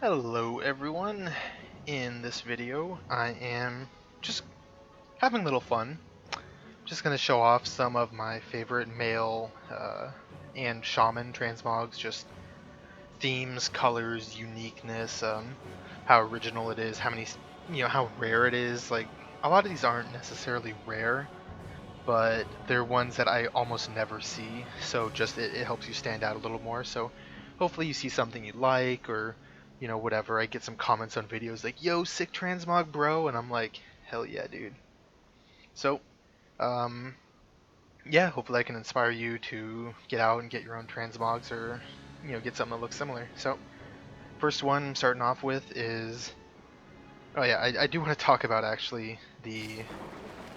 Hello everyone. In this video I am just having a little fun. Just going to show off some of my favorite male and shaman transmogs, just themes, colors, uniqueness, how original it is, how many, how rare it is. Like, a lot of these aren't necessarily rare, but they're ones that I almost never see, so just it helps you stand out a little more. So hopefully you see something you like, or whatever. I get some comments on videos like, yo, sick transmog bro, and I'm like, hell yeah, dude. So um yeah, hopefully I can inspire you to get out and get your own transmogs, or get something that looks similar. So first one I'm starting off with is, oh yeah, I do want to talk about actually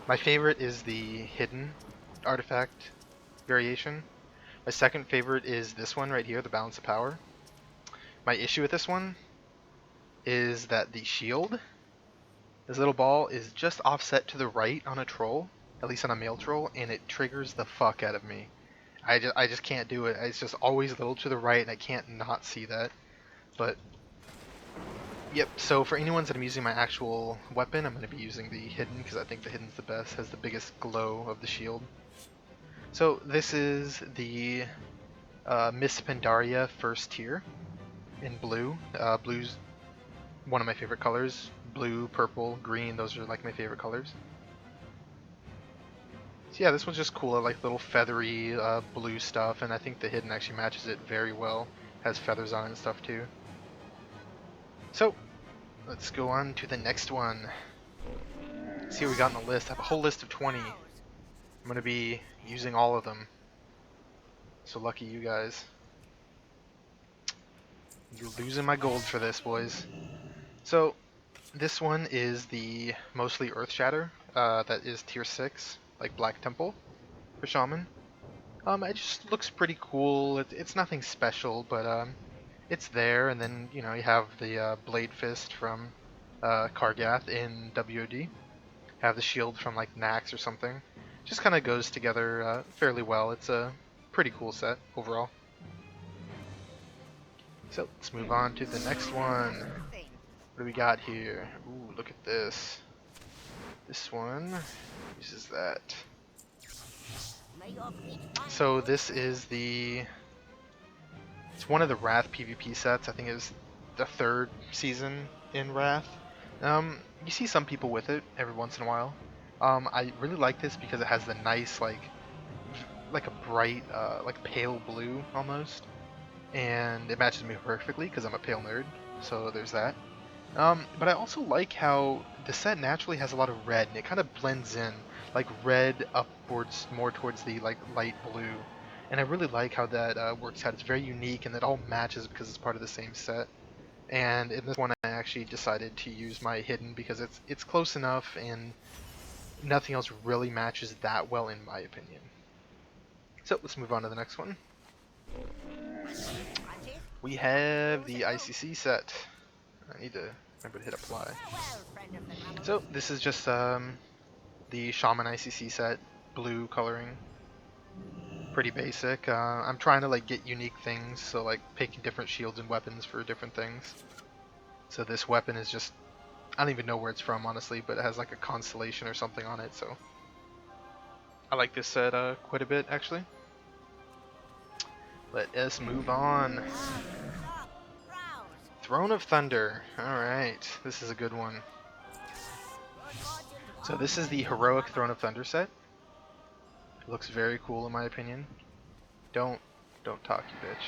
my favorite is the hidden artifact variation. My second favorite is this one right here, the Balance of Power. My issue with this one is that the shield, this little ball, is just offset to the right on a troll, at least on a male troll, and it triggers the fuck out of me. I just can't do it. It's just always a little to the right, and I can't not see that. But yep, so for any ones that I'm using my actual weapon, I'm going to be using the hidden, because I think the hidden's the best, has the biggest glow of the shield. So this is the Miss Pandaria first tier in blue. Blue's one of my favorite colors. Blue, purple, green, those are like my favorite colors. So yeah, this one's just cool. I like little feathery blue stuff, and I think the hidden actually matches it very well. Has feathers on it and stuff too. So let's go on to the next one. Let's see what we got on the list. I have a whole list of 20. I'm going to be using all of them. So lucky you guys. You're losing my gold for this, boys. So this one is the mostly Earth Shatter. That is tier 6, like Black Temple for Shaman. It just looks pretty cool. It's nothing special, but it's there. And then you have the Blade Fist from Kargath in WOD. Have the shield from like Nax or something. Just kind of goes together fairly well. It's a pretty cool set overall. So let's move on to the next one. What do we got here? Ooh, look at this. This one uses that. So this is it's one of the Wrath PvP sets. I think it was the 3rd season in Wrath. You see some people with it every once in a while. I really like this because it has the nice like a bright like pale blue almost, and it matches me perfectly because I'm a pale nerd. So there's that. But I also like how the set naturally has a lot of red, and it kind of blends in, like red upwards more towards the like light blue. And I really like how that works out. It's very unique, and it all matches because it's part of the same set. And in this one, I actually decided to use my hidden because it's close enough, and nothing else really matches that well, in my opinion. So let's move on to the next one. We have the ICC set. I need to remember to hit apply. So this is just the Shaman ICC set, blue coloring. Pretty basic. I'm trying to like get unique things, so like picking different shields and weapons for different things. So this weapon is just, I don't even know where it's from honestly, but it has like a constellation or something on it, so I like this set quite a bit actually. Let us move on. Throne of Thunder. Alright, this is a good one. So this is the Heroic Throne of Thunder set. It looks very cool in my opinion. Don't talk, you bitch.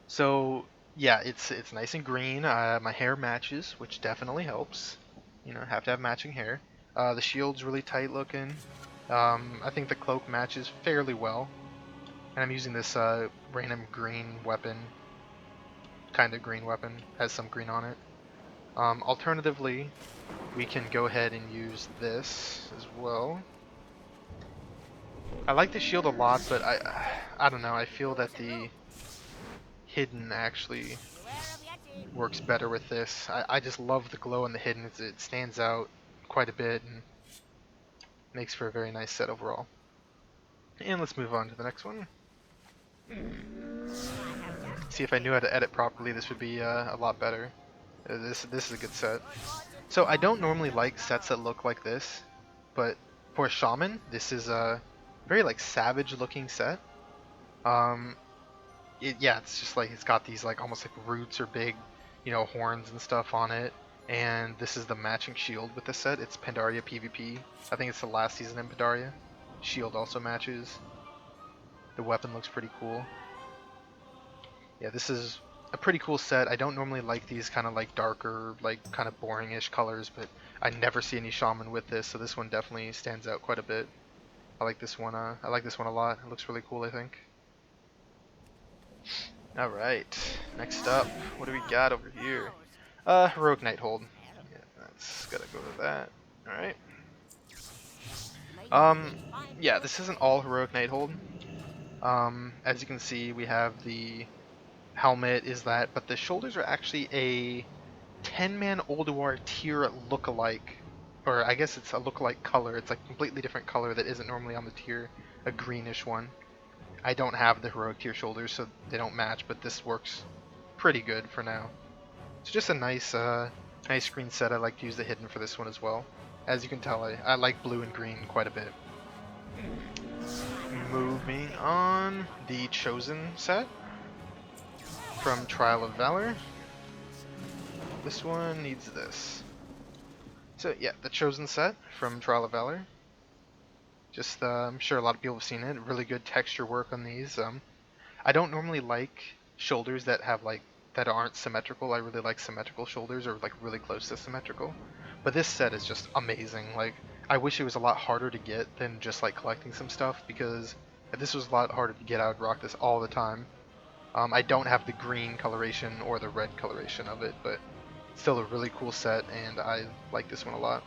So yeah, it's nice and green. My hair matches, which definitely helps. Have to have matching hair. The shield's really tight looking. I think the cloak matches fairly well. And I'm using this random green weapon. Kind of green weapon. Has some green on it. Alternatively, we can go ahead and use this as well. I like the shield a lot, but I don't know. I feel that the hidden actually works better with this. I just love the glow in the hidden. It stands out quite a bit and makes for a very nice set overall. And let's move on to the next one. See, if I knew how to edit properly, this would be a lot better. This is a good set. So I don't normally like sets that look like this, but for a Shaman, this is a very like savage looking set. Um, yeah, it's just like it's got these like almost like roots or big, horns and stuff on it. And this is the matching shield with the set. It's Pandaria PvP. I think it's the last season in Pandaria. Shield also matches. The weapon looks pretty cool. Yeah, this is a pretty cool set. I don't normally like these kind of like darker, like kind of boring-ish colors, but I never see any Shaman with this, so this one definitely stands out quite a bit. I like this one. I like this one a lot. It looks really cool, I think. All right, next up, what do we got over here? Heroic Nighthold. Yeah, that's gotta go to that. All right. Yeah, this isn't all Heroic Nighthold. As you can see, we have the helmet is that, but the shoulders are actually a 10-man Ulduar tier lookalike, or I guess it's a lookalike color. It's like a completely different color that isn't normally on the tier, a greenish one. I don't have the heroic tier shoulders, so they don't match, but this works pretty good for now. It's just a nice, nice green set. I like to use the hidden for this one as well. As you can tell, I like blue and green quite a bit. Moving on, the Chosen set from Trial of Valor. This one needs this. So yeah, the Chosen set from Trial of Valor. Just, I'm sure a lot of people have seen it. Really good texture work on these. I don't normally like shoulders that have that aren't symmetrical. I really like symmetrical shoulders, or like really close to symmetrical. But this set is just amazing. Like, I wish it was a lot harder to get than just like collecting some stuff, because if this was a lot harder to get, I would rock this all the time. I don't have the green coloration or the red coloration of it, but still a really cool set, and I like this one a lot.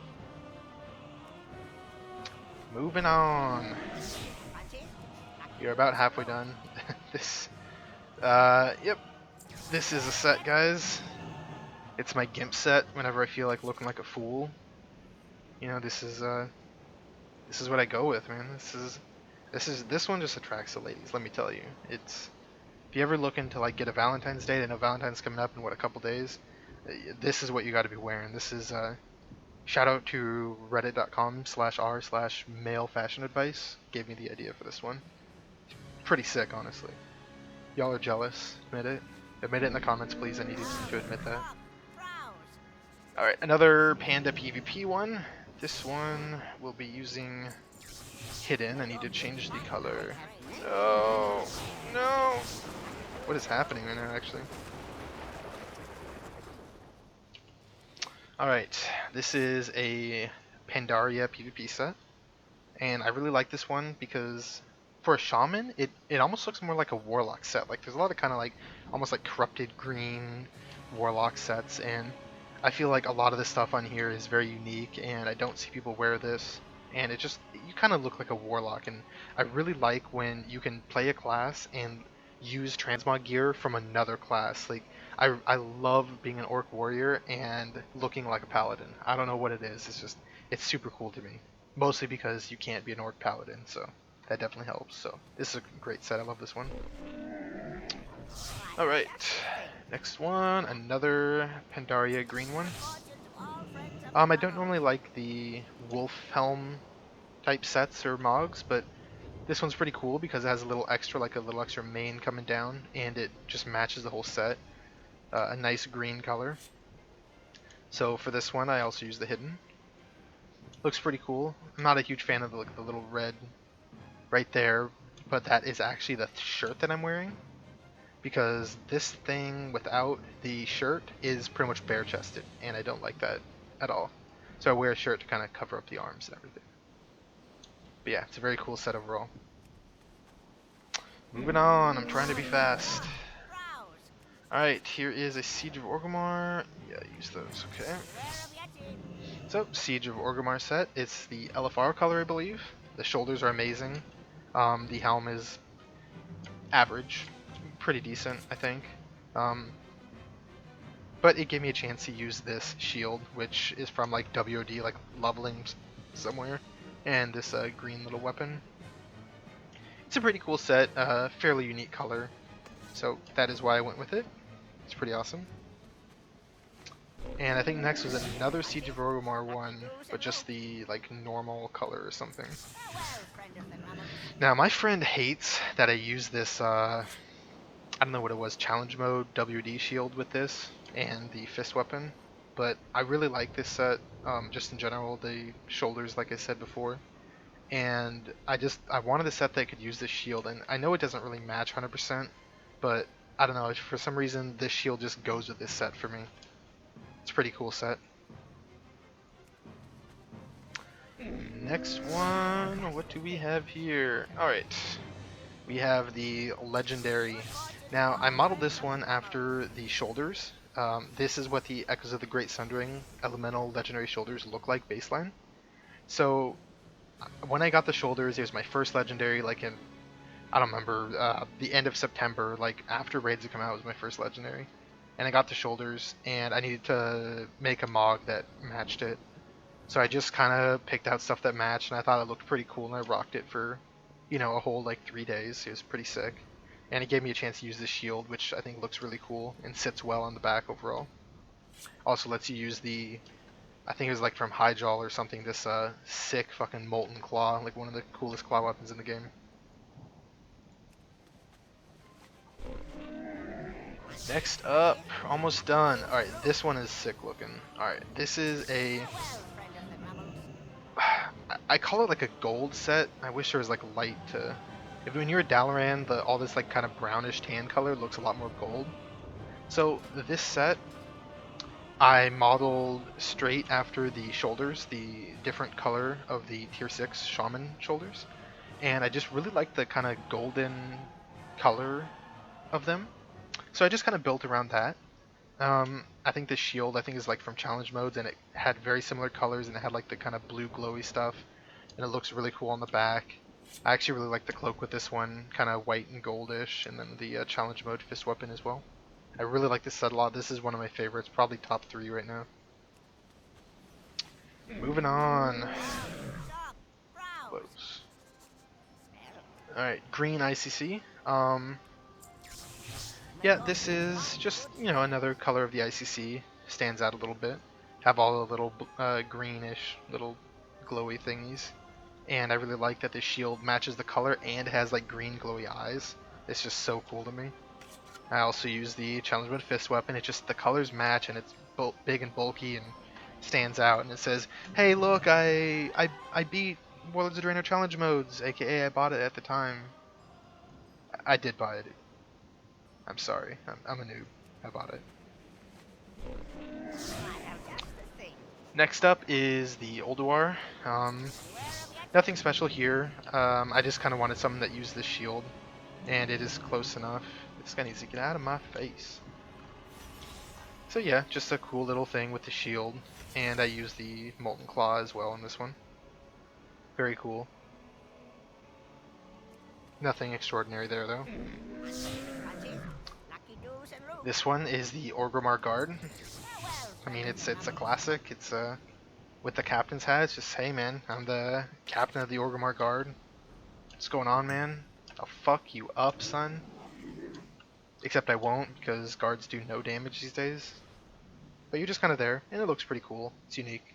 Moving on. You're about halfway done. Yep. This is a set, guys. It's my GIMP set whenever I feel like looking like a fool. This is what I go with, man. This one just attracts the ladies, let me tell you. If you ever looking to like get a Valentine's Day, I know Valentine's coming up in what, a couple days. This is what you got to be wearing. This is shout out to reddit.com/r/male fashion advice. Gave me the idea for this one. Pretty sick, honestly. Y'all are jealous. Admit it. Admit it in the comments, please. I need you to admit that. Alright, another Panda PvP one. This one will be using hidden. I need to change the color. No! No! What is happening right now, actually? Alright, this is a Pandaria PvP set. And I really like this one because for a Shaman, it almost looks more like a Warlock set. Like, there's a lot of kind of like, almost like corrupted green Warlock sets, and I feel like a lot of the stuff on here is very unique, and I don't see people wear this, and you kind of look like a Warlock, and I really like when you can play a class and use transmog gear from another class. Like, I love being an Orc Warrior and looking like a Paladin. I don't know what it is, it's super cool to me. Mostly because you can't be an Orc Paladin, so that definitely helps. So this is a great set, I love this one. Alright, next one, another Pandaria green one. I don't normally like the wolf helm type sets or mogs, but this one's pretty cool because it has a little extra mane coming down, and it just matches the whole set. A nice green color. So for this one, I also use the hidden. Looks pretty cool. I'm not a huge fan of the little red right there, but that is actually the shirt that I'm wearing, because this thing without the shirt is pretty much bare-chested, and I don't like that at all. So I wear a shirt to kind of cover up the arms and everything. But yeah, it's a very cool set overall. Moving on, I'm trying to be fast. Alright, here is a Siege of Orgrimmar. Yeah, use those, okay. So, Siege of Orgrimmar set. It's the LFR color, I believe. The shoulders are amazing. The helm is average. Pretty decent, I think. But it gave me a chance to use this shield, which is from like WOD, like leveling somewhere. And this green little weapon. It's a pretty cool set, fairly unique color. So that is why I went with it. It's pretty awesome. And I think next was another Siege of Orgrimmar one, but just the like normal color or something. Now my friend hates that I use this, I don't know what it was, challenge mode WD shield with this, and the fist weapon. But I really like this set, just in general, the shoulders like I said before. And I wanted a set that could use this shield, and I know it doesn't really match 100%, but I don't know, for some reason this shield just goes with this set for me. It's a pretty cool set. Next one, what do we have here? Alright, we have the legendary. Now, I modeled this one after the shoulders. This is what the Echoes of the Great Sundering elemental legendary shoulders look like baseline. So, when I got the shoulders, it was my first legendary, like in, I don't remember, the end of September, like after raids had come out was my first legendary. And I got the shoulders, and I needed to make a Mog that matched it. So I just kind of picked out stuff that matched, and I thought it looked pretty cool, and I rocked it for, you know, a whole like 3 days. It was pretty sick. And it gave me a chance to use this shield, which I think looks really cool and sits well on the back overall. Also lets you use the, I think it was like from Hyjal or something, this sick fucking Molten Claw, like one of the coolest claw weapons in the game. Next up, almost done. Alright, this one is sick looking. Alright, this is a, I call it like a gold set. I wish there was like light to, if when you're a Dalaran, all this like kind of brownish tan color looks a lot more gold. So this set, I modeled straight after the shoulders, the different color of the tier 6 Shaman shoulders. And I just really like the kind of golden color of them. So I just kind of built around that. I think the shield, I think, is like from challenge modes, and it had very similar colors, and it had like the kind of blue glowy stuff, and it looks really cool on the back. I actually really like the cloak with this one, kind of white and goldish, and then the challenge mode fist weapon as well. I really like this set a lot. This is one of my favorites, probably top 3 right now. Moving on. Close. Alright, green ICC. Yeah, this is just, you know, another color of the ICC. Stands out a little bit. Have all the little greenish, little glowy thingies. And I really like that this shield matches the color and has like green glowy eyes. It's just so cool to me. I also use the challenge mode fist weapon. It just, the colors match, and it's big and bulky and stands out. And it says, hey look, I beat Warlords of Draenor challenge modes, aka I bought it at the time. I did buy it. I'm sorry, I'm a noob. I bought it. Next up is the Ulduar. Nothing special here. I just kind of wanted something that used this shield, and it is close enough. This guy needs to get out of my face. So yeah, just a cool little thing with the shield, and I use the Molten Claw as well in this one. Very cool. Nothing extraordinary there though. This one is the Orgrimmar Guard. I mean, it's a classic. It's with the captain's hat. It's just, hey man, I'm the captain of the Orgrimmar Guard. What's going on, man? I'll fuck you up, son. Except I won't, because guards do no damage these days. But you're just kind of there, and it looks pretty cool. It's unique.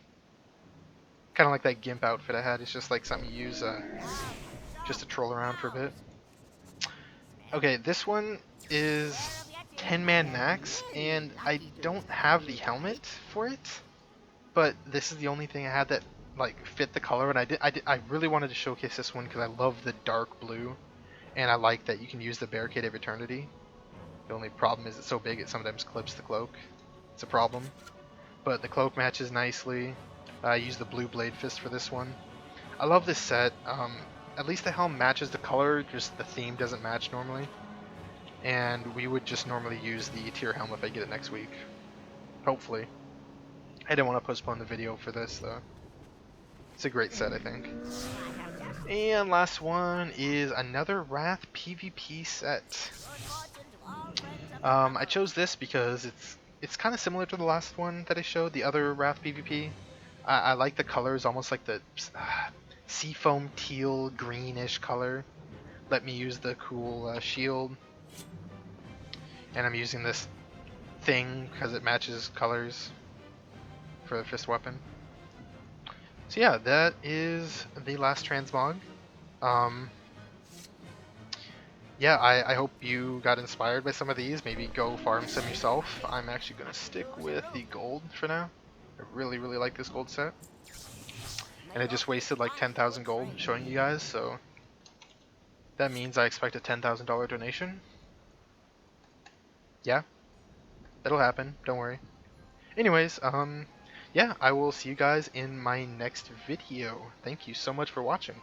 Kind of like that Gimp outfit I had. It's just like something you use just to troll around for a bit. Okay, this one is 10-man max, and I don't have the helmet for it, but this is the only thing I had that like fit the color, and I really wanted to showcase this one because I love the dark blue, and I like that you can use the Barricade of Eternity. The only problem is it's so big it sometimes clips the cloak. It's a problem, but the cloak matches nicely. I use the blue blade fist for this one. I love this set. At least the helm matches the color, just the theme doesn't match normally. And we would just normally use the tier helm if I get it next week. Hopefully. I didn't want to postpone the video for this though. It's a great set, I think. And last one is another Wrath PvP set. I chose this because it's kind of similar to the last one that I showed, the other Wrath PvP. I like the colors, almost like the seafoam teal greenish color. Let me use the cool shield. And I'm using this thing because it matches colors. for the fist weapon. So yeah, that is the last transmog. Yeah, I hope you got inspired by some of these. Maybe go farm some yourself. I'm actually going to stick with the gold for now. I really, really like this gold set. And I just wasted like 10,000 gold showing you guys, so that means I expect a $10,000 donation. Yeah, that'll happen, don't worry. Anyways, yeah, I will see you guys in my next video. Thank you so much for watching.